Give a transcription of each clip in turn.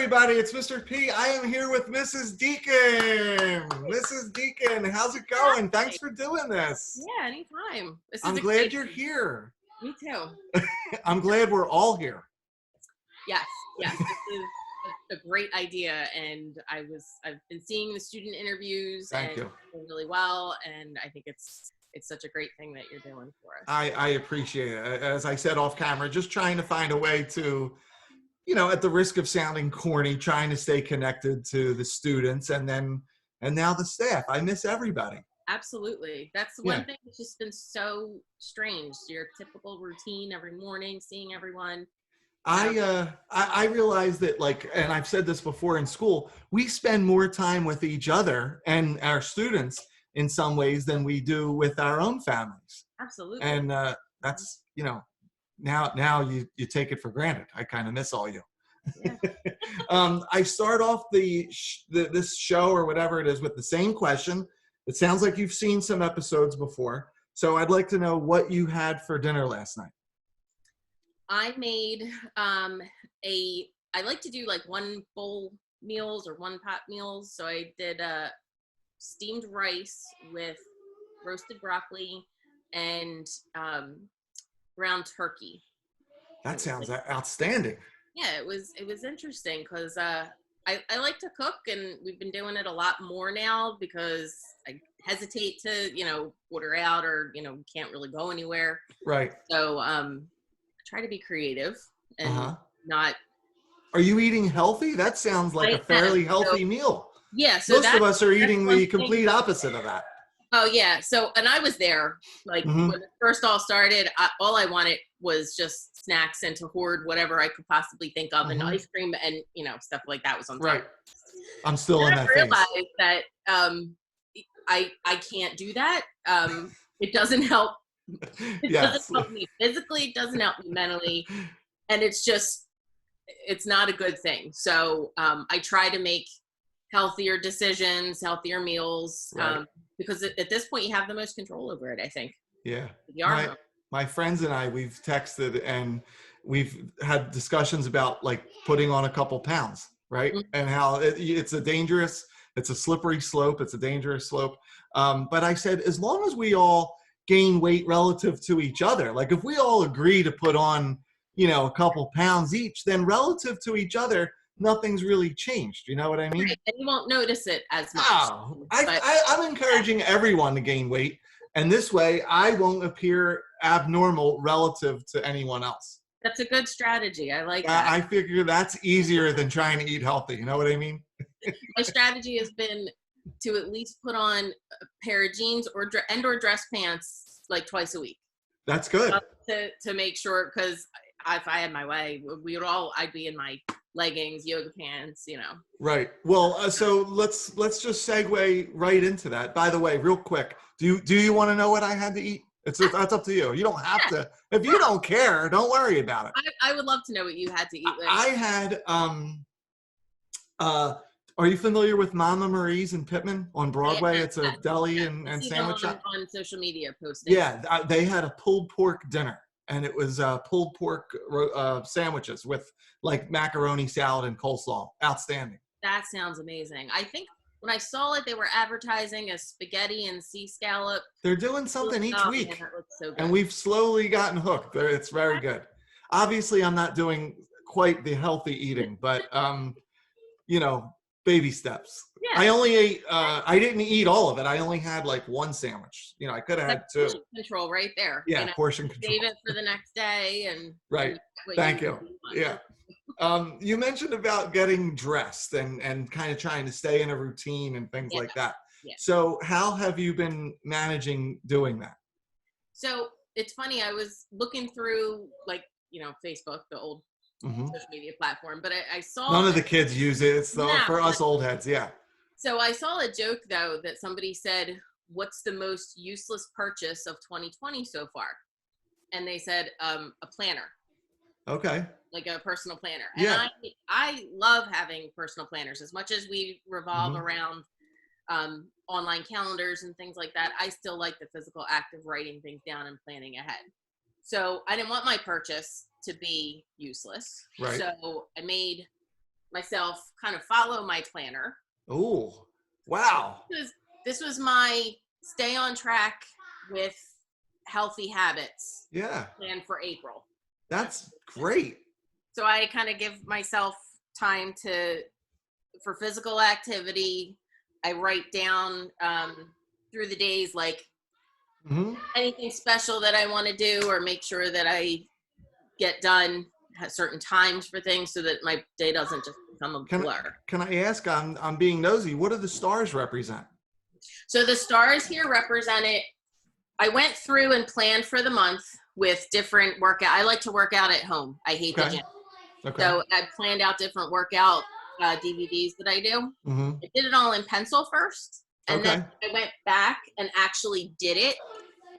everybody, it's Mr. P. I am here with Mrs. Deacon. Mrs. Deacon, how's it going? Thanks for doing this. Yeah, anytime. I'm glad you're here. Me too. I'm glad we're all here. Yes, this is a great idea, and I've been seeing the student interviews Thank you. Doing really well, and I think it's such a great thing that you're doing for us. I appreciate it. As I said off camera, just trying to find a way to, at the risk of sounding corny, trying to stay connected to the students and now the staff. I miss everybody. Absolutely. That's one thing that's just been so strange. Your typical routine every morning, seeing everyone. I realize that, and I've said this before in school, we spend more time with each other and our students in some ways than we do with our own families. Absolutely. And that's, now you take it for granted. I kind of miss all you. Yeah. I start off this show or whatever it is with the same question. It sounds like you've seen some episodes before. So I'd like to know what you had for dinner last night. I made I like to do like one bowl meals or one pot meals. So I did steamed rice with roasted broccoli and ground turkey. That sounds outstanding. Yeah, it was interesting because I like to cook, and we've been doing it a lot more now because I hesitate to, order out or, can't really go anywhere. Right. So try to be creative and not. Are you eating healthy? That sounds like a fairly healthy meal. Yeah. So most of us are eating the complete opposite of that. Oh yeah. So, and I was there, when it first all started, all I wanted was just snacks and to hoard whatever I could possibly think of, and ice cream and, stuff like that was on top. Right. I'm still in that phase. I realized that I can't do that. It doesn't help. It doesn't help me physically. It doesn't help me mentally. And it's not a good thing. So I try to make healthier decisions, healthier meals, because at this point you have the most control over it, I think. Yeah. My friends and I, we've texted and we've had discussions about putting on a couple pounds, right? Mm-hmm. And how it's a slippery slope. It's a dangerous slope. But I said, as long as we all gain weight relative to each other, if we all agree to put on, a couple pounds each, then relative to each other, nothing's really changed. You know what I mean? Right. And you won't notice it as much. Oh, I'm encouraging everyone to gain weight. And this way I won't appear abnormal relative to anyone else. That's a good strategy. I like that. I figure that's easier than trying to eat healthy. You know what I mean? My strategy has been to at least put on a pair of jeans or dress pants twice a week. That's good. To make sure, because if I had my way, I'd be in my leggings, yoga pants, Right. Well, so let's just segue right into that. By the way, real quick, do you want to know what I had to eat? That's up to you. You don't have to. If you don't care, don't worry about it. I would love to know what you had to eat. I had are you familiar with Mama Marie's in Pittman on Broadway? It's a deli and sandwich shop. On social media posting. Yeah, they had a pulled pork dinner, and it was pulled pork sandwiches with macaroni salad and coleslaw. Outstanding. That sounds amazing. I think when I saw it, they were advertising a spaghetti and sea scallop. They're doing something each week, man, that looks so good. And we've slowly gotten hooked. It's very good. Obviously, I'm not doing quite the healthy eating, but baby steps. Yeah. I only ate. I didn't eat all of it. I only had one sandwich. I could have had two. Portion control right there. Yeah, portion control. Save it for the next day and. Right. Thank you. Yeah. You mentioned about getting dressed and kind of trying to stay in a routine and things like that. Yeah. So how have you been managing doing that? So it's funny. I was looking through Facebook, the old social media platform, but I saw none of the kids use it. It's for us old heads. Yeah. So I saw a joke though that somebody said, "What's the most useless purchase of 2020 so far?" And they said a planner. Okay. Like a personal planner. And I love having personal planners. As much as we revolve around online calendars and things like that, I still like the physical act of writing things down and planning ahead. So I didn't want my purchase to be useless. Right. So I made myself kind of follow my planner. Oh, wow. This was my stay on track with healthy habits Yeah. plan for April. That's great. So I kind of give myself time for physical activity. I write down through the days, like anything special that I want to do, or make sure that I get done at certain times for things so that my day doesn't just become a blur. Can I ask, I'm being nosy, what do the stars represent? So the stars here represented, I went through and planned for the month with different workout. I like to work out at home. I hate the gym. Okay. So I planned out different workout DVDs that I do. I did it all in pencil first. And then I went back and actually did it.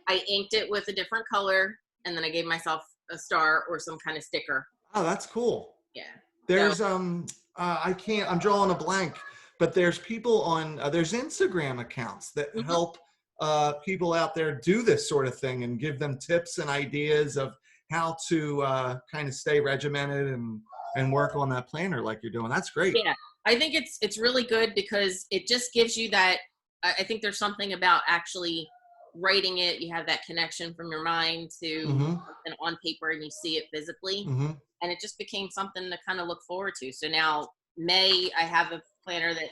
I inked it with a different color, and then I gave myself a star or some kind of sticker. Oh, that's cool. Yeah. There's I'm drawing a blank, but there's people on there's Instagram accounts that help people out there do this sort of thing and give them tips and ideas of how to kind of stay regimented and work on that planner like you're doing. That's great. Yeah, I think it's really good because it just gives you that. I think there's something about actually writing it. You have that connection from your mind to something on paper, and you see it physically, and it just became something to kind of look forward to. So now May, I have a planner that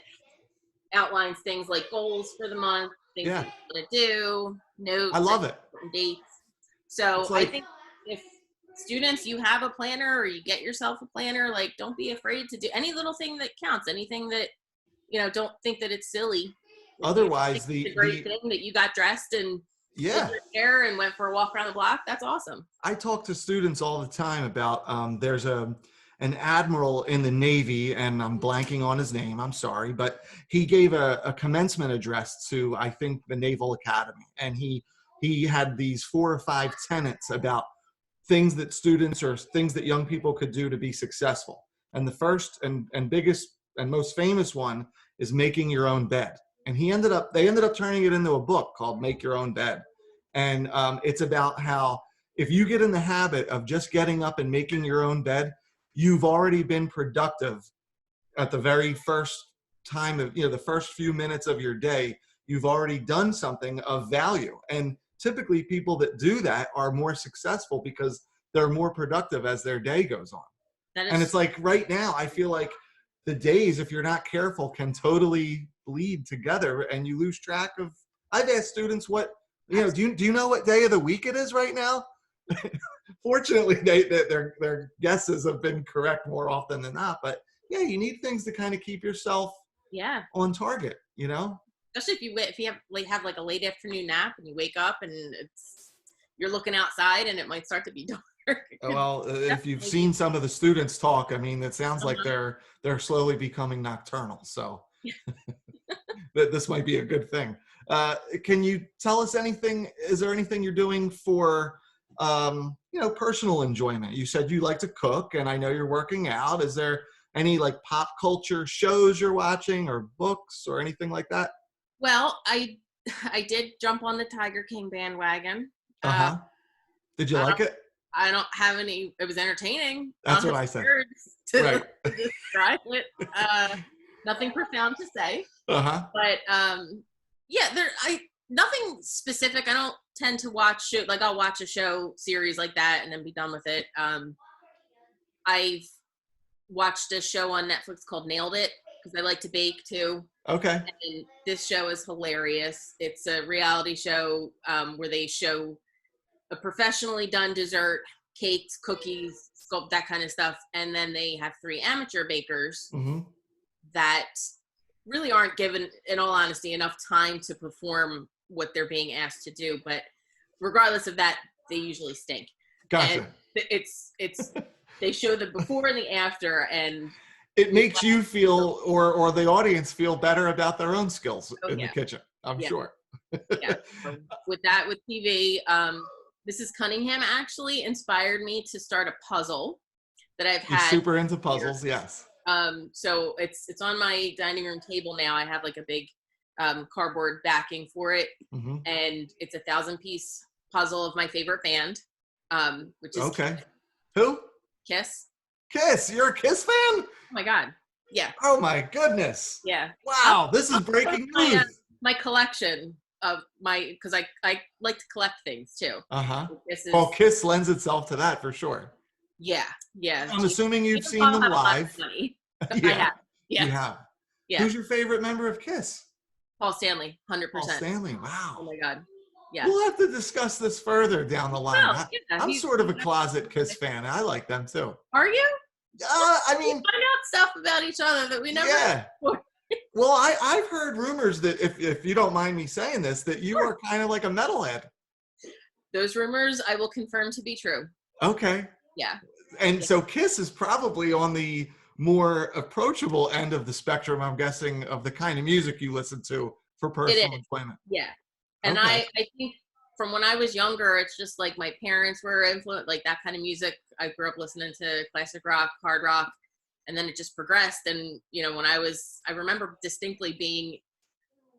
outlines things like goals for the month, things that you want to do, notes. I love it. Dates. So I think if students, you have a planner or you get yourself a planner, like don't be afraid to do any little thing that counts, anything that, don't think that it's silly. Otherwise, the great thing that you got dressed and did your hair and went for a walk around the block, that's awesome. I talk to students all the time about there's an admiral in the Navy, and I'm blanking on his name, I'm sorry, but he gave a commencement address to, I think, the Naval Academy, and he had these 4 or 5 tenets about things that students or things that young people could do to be successful. And the first and biggest and most famous one is making your own bed. And they ended up turning it into a book called Make Your Own Bed. And it's about how if you get in the habit of just getting up and making your own bed, you've already been productive at the very first time of, the first few minutes of your day. You've already done something of value. And typically people that do that are more successful because they're more productive as their day goes on. And it's like right now, I feel like the days, if you're not careful, can totally bleed together and you lose track of. I've asked students do you know what day of the week it is right now? Fortunately, their guesses have been correct more often than not. But yeah, you need things to kind of keep yourself on target, Especially if you have like a late afternoon nap and you wake up and you're looking outside and it might start to be dark. Well, if you've seen some of the students talk, I mean, it sounds like they're slowly becoming nocturnal. So this might be a good thing. Can you tell us anything? Is there anything you're doing for, personal enjoyment? You said you like to cook, and I know you're working out. Is there any like pop culture shows you're watching or books or anything like that? Well, I did jump on the Tiger King bandwagon. Did you like it? I don't have any. It was entertaining. That's what I said. Right. To describe it. Nothing profound to say. But nothing specific. I don't tend to watch I'll watch a show series like that and then be done with it. I've watched a show on Netflix called Nailed It because I like to bake too. Okay. And this show is hilarious. It's a reality show where they show a professionally done dessert, cakes, cookies, sculpt, that kind of stuff. And then they have 3 amateur bakers that really aren't given, in all honesty, enough time to perform what they're being asked to do. But regardless of that, they usually stink. Gotcha. And it's they show the before and the after, and it makes you feel or the audience feel better about their own skills in the kitchen, I'm sure. So with TV, Mrs. Cunningham actually inspired me to start a puzzle that I've had. You're super into puzzles, yes. So it's on my dining room table now. I have like a big cardboard backing for it, and it's a 1,000-piece puzzle of my favorite band, which is okay. Who? Kiss. Kiss. You're a Kiss fan? Oh my God. Yeah. Oh my goodness. Yeah. Wow, this is I'll breaking my, news. my collection of because I like to collect things too. Uh-huh. This Well, is, Kiss lends itself to that for sure. yeah, yeah. I'm assuming you've Even seen Paul them have a lot of live. money. I Yeah, have. Yeah. you have. Yeah. Who's your favorite member of Kiss? Paul Stanley, Paul 100%. Stanley. Oh Wow. my God. Yeah. We'll have to discuss this further down the line. Well, yeah. I'm sort of a closet Kiss fan. I like them too. Are you? I We mean, find out stuff about each other that we never knew yeah. before. Well, I've heard rumors that if you don't mind me saying this, that you are kind of like a metalhead. Those rumors I will confirm to be true. Okay. Yeah. And so Kiss is probably on the more approachable end of the spectrum, I'm guessing, of the kind of music you listen to for It personal is. enjoyment. Yeah. And Okay. I think from when I was younger, it's just like my parents were influenced, like that kind of music. I grew up listening to classic rock, hard rock, and then it just progressed. And, when I remember distinctly being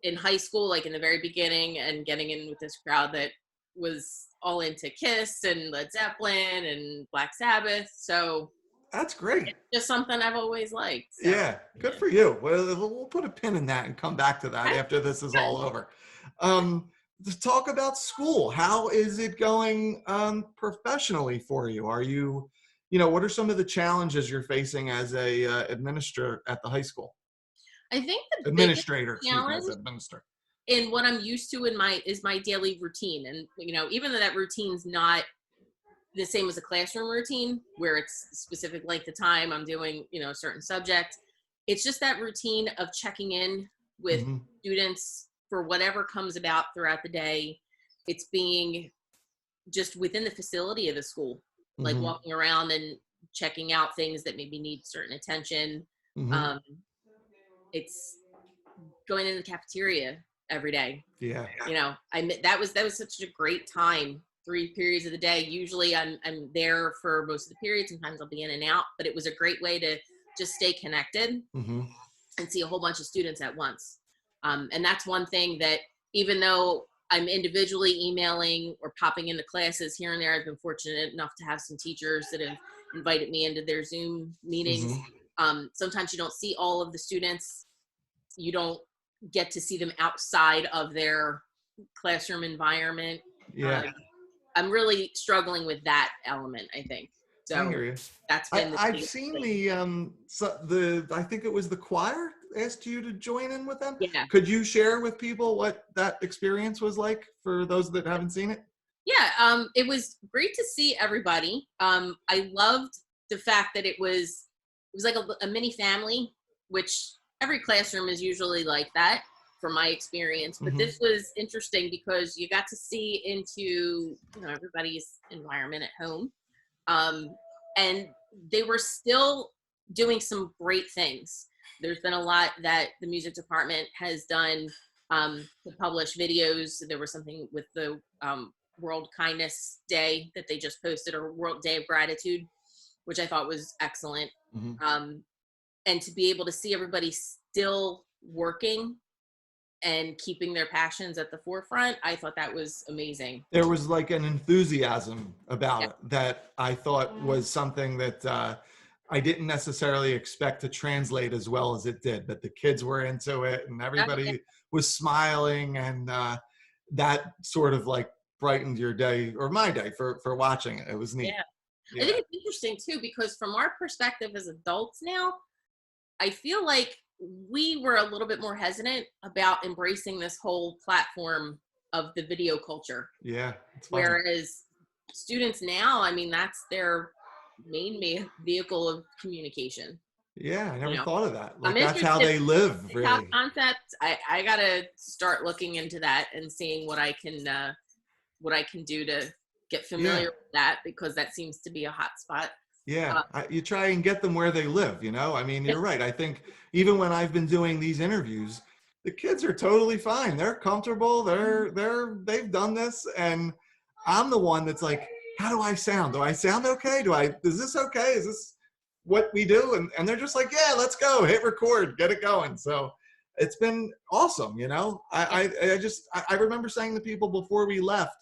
in high school, like in the very beginning, and getting in with this crowd that was all into Kiss and Led Zeppelin and Black Sabbath. So That's great. it's just something I've always liked. So. Yeah, good for you. Well, we'll put a pin in that and come back to that after this is all over. To talk about school, how is it going professionally for you? Are you, what are some of the challenges you're facing as a administrator at the high school? I think the biggest Administrator, excuse me, as challenge administrator. in what I'm used to is my daily routine. And, even though that routine's not the same as a classroom routine where it's specific length of time I'm doing, a certain subject, it's just that routine of checking in with Mm-hmm. students for whatever comes about throughout the day. It's being just within the facility of the school, like Mm-hmm. walking around and checking out things that maybe need certain attention. Mm-hmm. Um, it's going in the cafeteria every day. Yeah. That was such a great time. 3 periods of the day. Usually I'm there for most of the periods. Sometimes I'll be in and out, but it was a great way to just stay connected Mm-hmm. and see a whole bunch of students at once. And that's one thing that, even though I'm individually emailing or popping into classes here and there, I've been fortunate enough to have some teachers that have invited me into their Zoom meetings. Mm-hmm. Sometimes you don't see all of the students. You don't get to see them outside of their classroom environment. Yeah. I'm really struggling with that element, I think. So I hear you. that's been I've seen the I think it was the choir asked you to join in with them. Yeah. Could you share with people what that experience was like for those that haven't seen it? Yeah, it was great to see everybody. I loved the fact that it was like a mini family, which every classroom is usually like that from my experience. But Mm-hmm. this was interesting because you got to see into everybody's environment at home, and they were still doing some great things. There's been a lot that the music department has done to publish videos. There was something with the World Kindness Day that they just posted, or World Day of Gratitude, which I thought was excellent. Mm-hmm. And to be able to see everybody still working and keeping their passions at the forefront, I thought that was amazing. There was like an enthusiasm about it that I thought was something that I didn't necessarily expect to translate as well as it did, but the kids were into it and everybody was smiling, and that sort of like brightened your day, or my day, for watching it. It was neat. I think it's interesting too, because from our perspective as adults now, I feel like we were a little bit more hesitant about embracing this whole platform of the video culture. Yeah. It's funny. Whereas students now, that's their main vehicle of communication. Yeah, I never thought of that. Like, I'm that's how they live, really. Top concept. I gotta start looking into that and seeing what I can do to get familiar with that, because that seems to be a hot spot. Yeah, you try and get them where they live, you're right. I think even when I've been doing these interviews, the kids are totally fine. They're comfortable. They've done this, and I'm the one that's like, how do I sound? Do I sound okay? Is this okay? Is this what we do? And they're just like, yeah, let's go, hit record, get it going. So it's been awesome. I remember saying to people before we left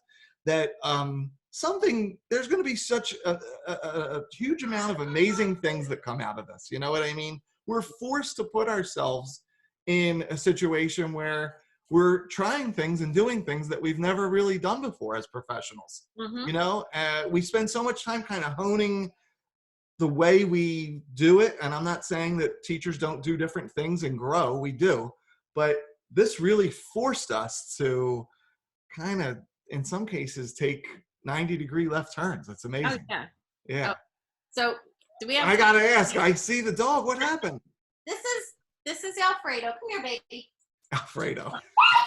that there's going to be such a huge amount of amazing things that come out of this. You know what I mean? we're forced to put ourselves in a situation where we're trying things and doing things that we've never really done before as professionals. Mm-hmm. You know, we spend so much time kind of honing the way we do it. And I'm not saying that teachers don't do different things and grow, we do, but this really forced us to kind of, in some cases, take 90-degree left turns. That's Oh, amazing. yeah. Yeah. Oh, so do we have? I gotta ask. I see the dog. What happened? This is Alfredo. Come here, baby. Alfredo.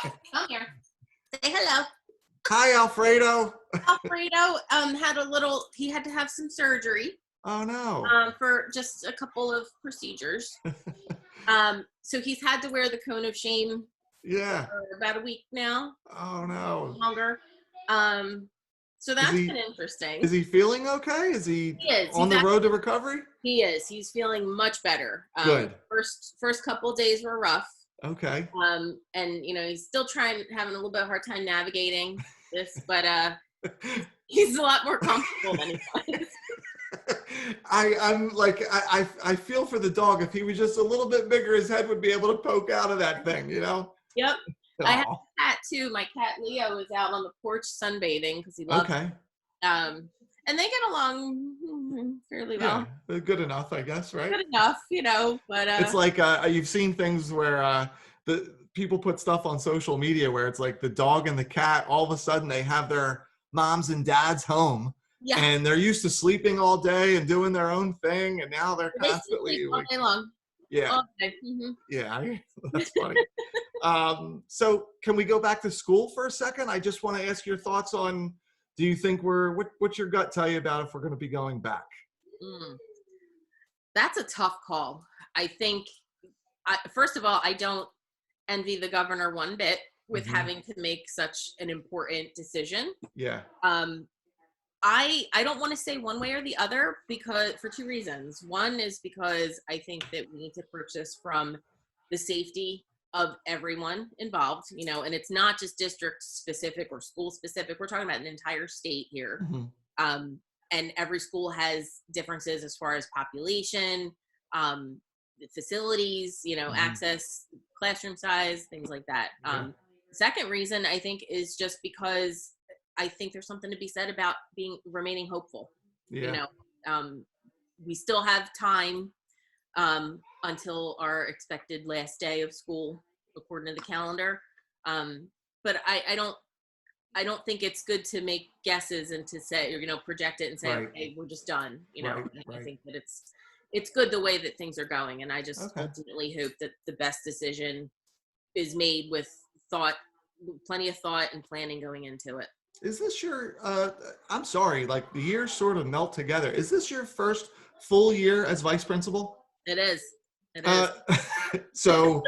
Come here. Say hello. Hi, Alfredo. Alfredo he had to have some surgery. Oh no. For just a couple of procedures. So he's had to wear the cone of shame. Yeah. For about a week now. Oh no. Longer. So that's been interesting. Is he feeling okay? Is he on the road to recovery? He is. He's feeling much better. Good. First couple days were rough. Okay. And he's still having a little bit of a hard time navigating this, but he's a lot more comfortable than he was. I'm like, I feel for the dog. If he was just a little bit bigger, his head would be able to poke out of that thing, you know? Yep. Aww. I have a cat too. My cat Leo is out on the porch sunbathing because he loves it. And they get along fairly well. Yeah, good enough, I guess, right? Good enough, but it's like you've seen things where the people put stuff on social media where it's like the dog and the cat, all of a sudden they have their moms and dads home. Yeah. And they're used to sleeping all day and doing their own thing, and now they're constantly sleep all day long. Yeah. Okay. Mm-hmm. Yeah, that's funny. So can we go back to school for a second? I just want to ask your thoughts on, do you think what's your gut tell you about if we're going to be going back? That's a tough call. I think, first of all, I don't envy the governor one bit with having to make such an important decision. Yeah. I don't want to say one way or the other for two reasons. One is because I think that we need to approach this from the safety of everyone involved, and it's not just district specific or school specific. We're talking about an entire state here. Mm-hmm. And every school has differences as far as population, facilities, access, classroom size, things like that. Second reason I think is just because I think there's something to be said about remaining hopeful. Yeah. We still have time until our expected last day of school, according to the calendar. But I don't think it's good to make guesses and to say, project it and say, okay, we're just done. I think that it's good the way that things are going, and I just ultimately hope that the best decision is made with plenty of thought and planning going into it. Is this your, I'm sorry, like the years sort of melt together. Is this your first full year as vice principal? It is. It is. So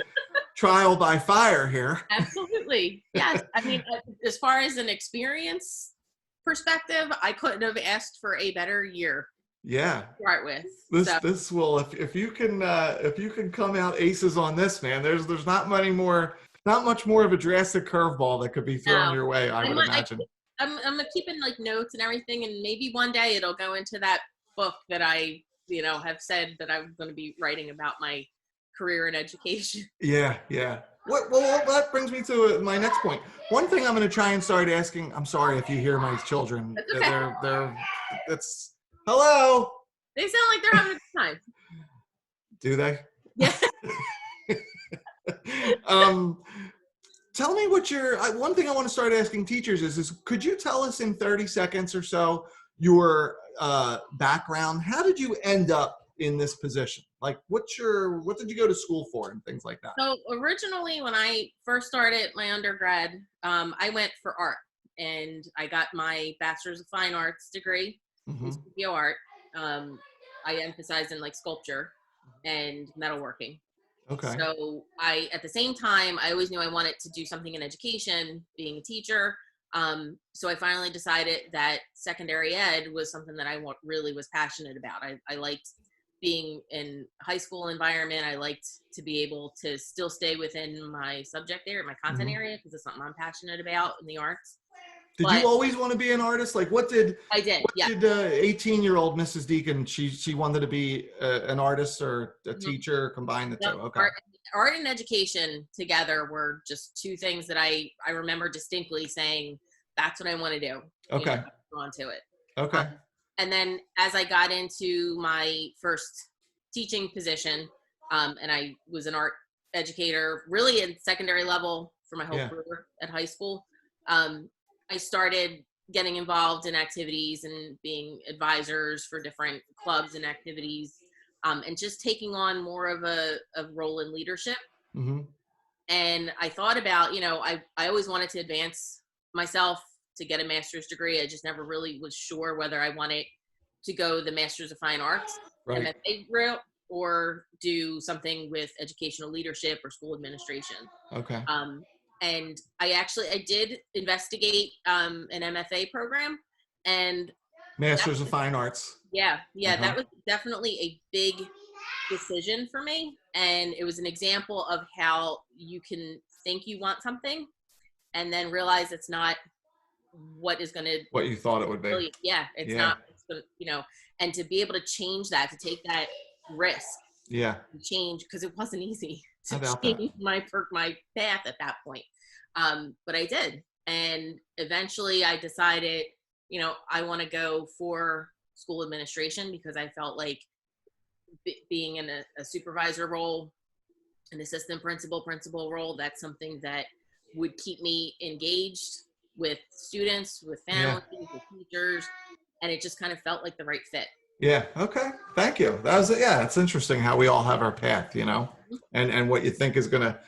trial by fire here. Absolutely. Yes. I mean, as far as an experience perspective, I couldn't have asked for a better year. Yeah. To start with. This will, if you can come out aces on this, man, there's not much more of a drastic curveball that could be thrown your way, I would imagine. I'm keeping like notes and everything, and maybe one day it'll go into that book that I, have said that I'm going to be writing about my career in education. Yeah. Well, that brings me to my next point. One thing I'm going to try and start asking. I'm sorry if you hear my children. Okay. It's hello. They sound like they're having a good time. Do they? Yeah. Tell me what one thing I want to start asking teachers is could you tell us in 30 seconds or so your background? How did you end up in this position? Like what did you go to school for and things like that? So originally when I first started my undergrad, I went for art, and I got my Bachelor's of Fine Arts degree in studio art. I emphasized in like sculpture and metalworking. Okay. So at the same time, I always knew I wanted to do something in education, being a teacher. So I finally decided that secondary ed was something that I really was passionate about. I liked being in high school environment. I liked to be able to still stay within my subject area, my content area, because it's something I'm passionate about in the arts. Did you always want to be an artist? Like what did Yeah. 18-year-old Mrs. Deacon, she wanted to be an artist or a teacher, combine the two? Okay. Art and education together were just two things that I remember distinctly saying, that's what I want to do. Okay. On to it. Okay. And then as I got into my first teaching position, and I was an art educator really in secondary level for my whole career at high school, I started getting involved in activities and being advisors for different clubs and activities, and just taking on more of a role in leadership. Mm-hmm. And I thought about, I always wanted to advance myself to get a master's degree. I just never really was sure whether I wanted to go the Master's of Fine Arts, MFA route, or do something with educational leadership or school administration. Okay. And I did investigate an MFA program, and Masters of Fine Arts. Yeah, that was definitely a big decision for me, and it was an example of how you can think you want something and then realize it's not what is going to what you thought it would be. Really, it's not. It's gonna, and to be able to change that, to take that risk, change, because it wasn't easy to change my path at that point. But I did, and eventually I decided, I want to go for school administration, because I felt like being in a supervisor role, an assistant principal role, that's something that would keep me engaged with students, with families, with teachers, and it just kind of felt like the right fit. Yeah. Okay. Thank you. That was it's interesting how we all have our path, and what you think is going to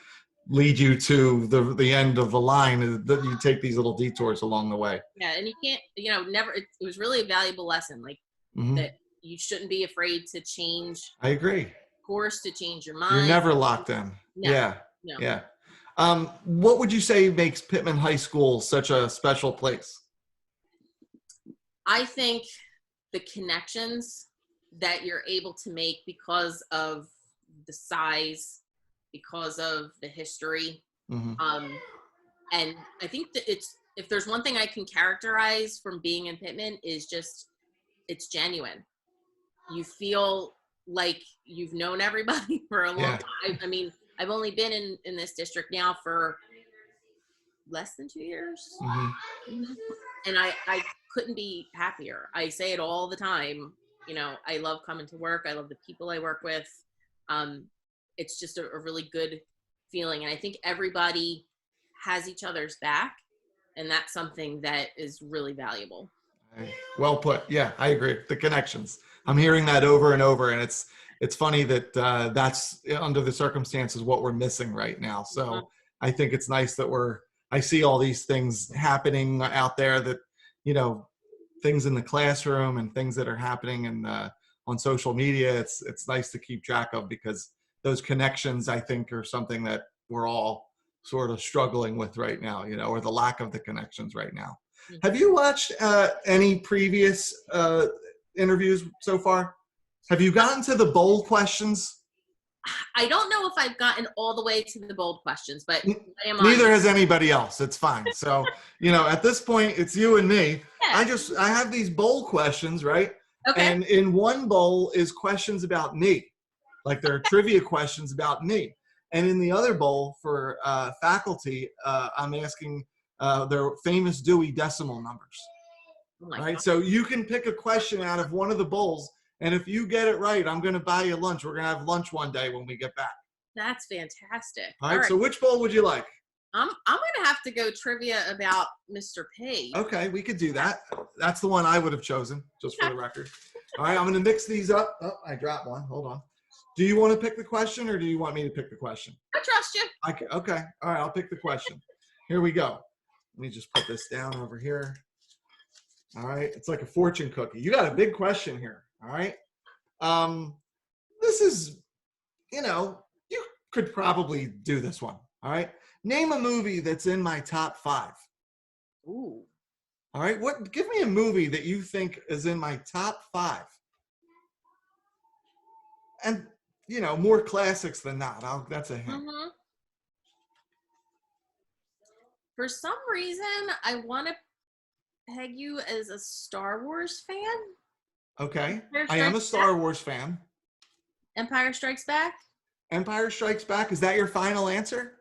lead you to the end of the line is that you take these little detours along the way. Yeah, and you can't, never. It was really a valuable lesson, like that you shouldn't be afraid to change. I agree. Course, to change your mind. You're never locked in. No. Yeah. No. Yeah. What would you say makes Pittman High School such a special place? I think the connections that you're able to make because of the size, because of the history. And I think that if there's one thing I can characterize from being in Pittman is just, it's genuine. You feel like you've known everybody for a long time. I mean, I've only been in this district now for less than 2 years. And I couldn't be happier. I say it all the time. I love coming to work. I love the people I work with. It's just a really good feeling. And I think everybody has each other's back. And that's something that is really valuable. Well put. Yeah, I agree. The connections. I'm hearing that over and over. And it's funny that that's under the circumstances what we're missing right now. So I think it's nice that I see all these things happening out there, that, things in the classroom and things that are happening on social media. It's nice to keep track of, because those connections, I think, are something that we're all sort of struggling with right now, or the lack of the connections right now. Have you watched any previous interviews so far? Have you gotten to the bold questions? I don't know if I've gotten all the way to the bold questions, but neither has anybody else. It's fine. So, at this point, it's you and me. Yeah. I have these bold questions, right? Okay. And in one bowl is questions about me. Like there are trivia questions about me. And in the other bowl for faculty, I'm asking their famous Dewey decimal numbers. Oh my God. So you can pick a question out of one of the bowls. And if you get it right, I'm going to buy you lunch. We're going to have lunch one day when we get back. That's fantastic. All right. So which bowl would you like? I'm going to have to go trivia about Mr. P. Okay, we could do that. That's the one I would have chosen, just for the record. All right, I'm going to mix these up. Oh, I dropped one. Hold on. Do you want to pick the question, or do you want me to pick the question? I trust you. Okay. All right, I'll pick the question. Here we go. Let me just put this down over here. All right. It's like a fortune cookie. You got a big question here. All right. This is, you could probably do this one. All right. Name a movie that's in my top 5. Ooh. All right. Give me a movie that you think is in my top 5. And, more classics than not. That's a hint. For some reason, I want to peg you as a Star Wars fan. Okay. Empire I am a Strikes Star Back? Wars fan. Empire Strikes Back? Empire Strikes Back. Is that your final answer?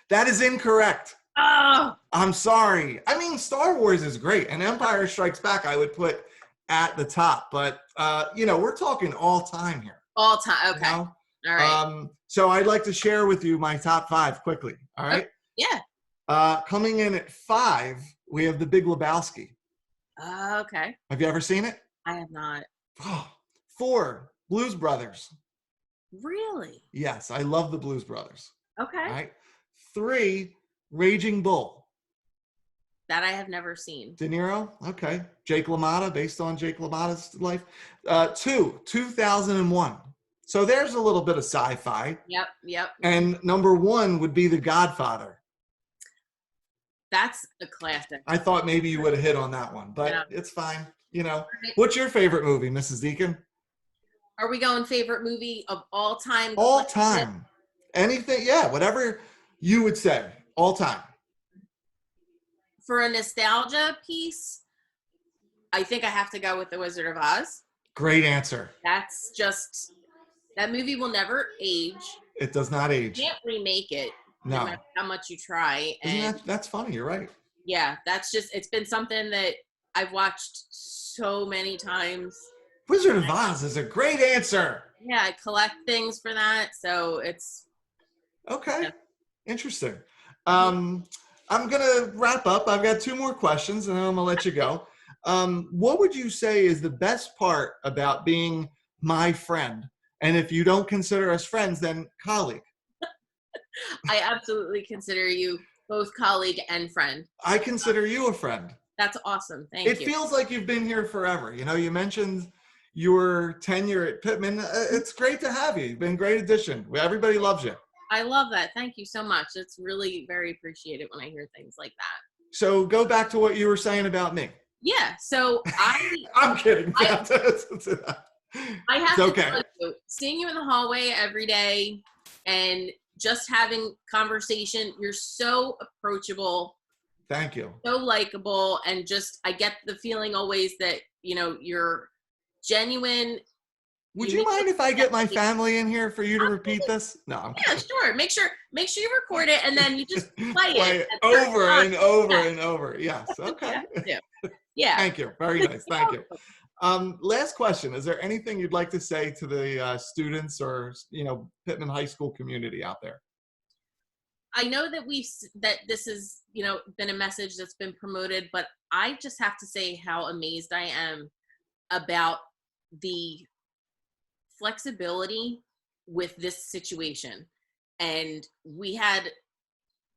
That is incorrect. Oh, I'm sorry. I mean, Star Wars is great, and Empire Strikes Back I would put at the top. But we're talking all time here. all time. Okay. You know? All right. So I'd like to share with you my top 5 quickly. All right. Yeah. Coming in at 5, we have The Big Lebowski. Okay. Have you ever seen it? I have not. 4, Blues Brothers. Really? Yes, I love the Blues Brothers. Okay. All right. 3, Raging Bull. That I have never seen. De Niro. Okay. Jake LaMotta, based on Jake LaMotta's life. 2, 2001. So there's a little bit of sci-fi. Yep. And number 1 would be The Godfather. That's a classic. I thought maybe you would have hit on that one, but it's fine. Right. What's your favorite movie, Mrs. Deacon? Are we going favorite movie of all time? All time. Anything, whatever you would say. All time. For a nostalgia piece, I think I have to go with The Wizard of Oz. Great answer. That's just, that movie will never age. It does not age. You can't remake it. No. No matter how much you try. And That's funny. You're right. yeah, it's been something that I've watched so many times. Wizard of Oz is a great answer. Yeah, I collect things for that, so it's okay. Yeah. Interesting. I'm gonna wrap up. I've got 2 more questions, and then I'm gonna let you go. What would you say is the best part about being my friend? And if you don't consider us friends, then colleague. I absolutely consider you both colleague and friend. I consider you a friend. That's awesome. Thank you. It feels like you've been here forever. You mentioned your tenure at Pittman. It's great to have you. You've been a great addition. Everybody loves you. I love that. Thank you so much. It's really very appreciated when I hear things like that. So go back to what you were saying about me. Yeah. So I'm kidding. I have okay. to tell you, seeing you in the hallway every day and just having conversation, you're so approachable. Thank you. So likable, and just I get the feeling always that you're genuine. Would you mind if I get my family in here for you to repeat this? No. Yeah, sure. Make sure you record it and then you just play it over and over and over. Yes. Okay. Yeah. Thank you. Very nice. Thank you. Last question. Is there anything you'd like to say to the students or, Pittman High School community out there? I know that this has, been a message that's been promoted, but I just have to say how amazed I am about the flexibility with this situation. And we had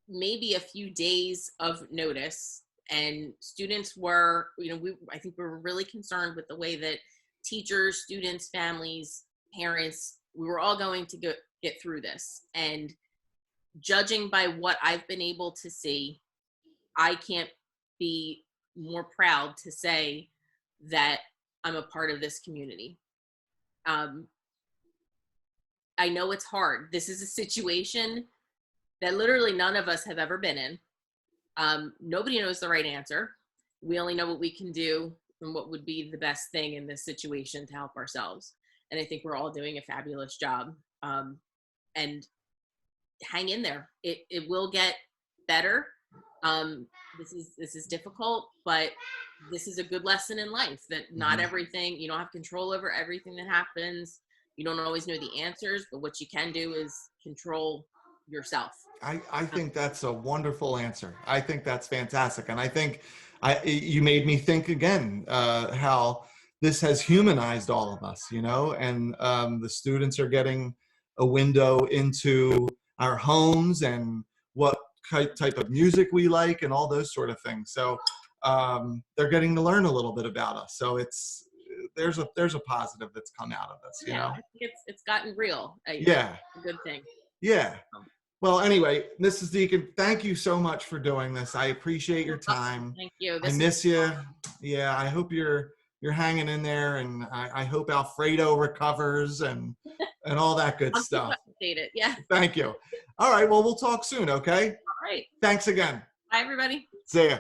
maybe a few days of notice, and students were, I think we were really concerned with the way that teachers, students, families, parents, we were all going to get through this. And judging by what I've been able to see, I can't be more proud to say that I'm a part of this community. I know it's hard. This is a situation that literally none of us have ever been in. Nobody knows the right answer. We only know what we can do and what would be the best thing in this situation to help ourselves. And I think we're all doing a fabulous job. And hang in there. It will get better. This is difficult, but this is a good lesson in life that not everything, you don't have control over everything that happens. You don't always know the answers, but what you can do is control yourself. I think that's a wonderful answer. I think that's fantastic. And I think you made me think again how this has humanized all of us, and the students are getting a window into our homes and what type of music we like and all those sort of things. So they're getting to learn a little bit about us. So there's a positive that's come out of this, you know? I think it's gotten real. Yeah. A good thing. Yeah. Well, anyway, Mrs. Deacon, thank you so much for doing this. I appreciate your time. Thank you. I miss you. Yeah. I hope you're hanging in there, and I hope Alfredo recovers and all that good stuff. It. Yeah. Thank you. All right. Well, we'll talk soon. Okay. All right. Thanks again. Bye, everybody. See ya.